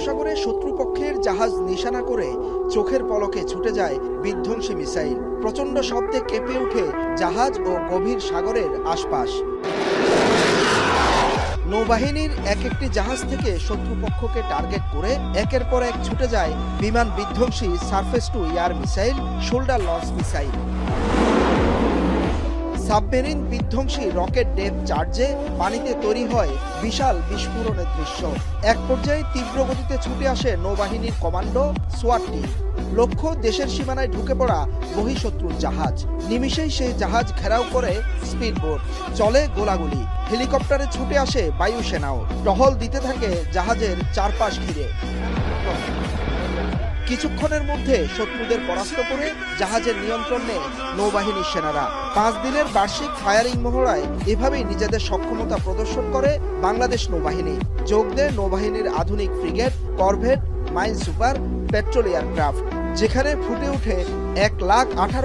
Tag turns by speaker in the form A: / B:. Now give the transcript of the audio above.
A: বঙ্গোপসাগরে শত্রুপক্ষের জাহাজ নিশানা করে চোখের পলকে ছুটে যায় বিধ্বংসী মিসাইল। প্রচণ্ড শব্দে কেঁপে ওঠে জাহাজ ও গভীর সাগরের আশপাশ। নৌবাহিনীর এক একটি জাহাজ থেকে শত্রুপক্ষকে টার্গেট করে একের পর এক ছুটে যায় বিমান বিধ্বংসী surface two air missile, shoulder launch missile. Submarine বিধ্বংসী রকেট ডেপ চার্জে পানিতে তৈরি হয় বিশাল বিস্ফোরণের দৃশ্য। এক পর্যায়ে তীব্র গতিতে ছুটে আসে নৌবাহিনীর কমান্ডো সোয়াট টিম। লক্ষ্য দেশের সীমানায় ঢুকে পড়া বহিঃশত্রুর জাহাজ। নিমিষেই সেই জাহাজ ঘেরাও করে স্পিডবোট, চলে গোলাগুলি। হেলিকপ্টারে ছুটে আসে বায়ুসেনাও, টহল দিতে থাকে জাহাজের চারপাশ ঘিরে। কিছুক্ষণের মধ্যে শত্রুদের পরাস্ত করে জাহাজের নিয়ন্ত্রণ নেয় নৌবাহিনীর সেনারা। 5 দিনের বার্ষিক ফায়ারিং মহড়ায় এভাবেই নিজেদের সক্ষমতা প্রদর্শন করে বাংলাদেশ নৌবাহিনী। যোগ দেয় নৌবাহিনীর আধুনিক frigate, corvette, mine super, petrol aircraft, যেখানে ফুটে ওঠে 1,18,000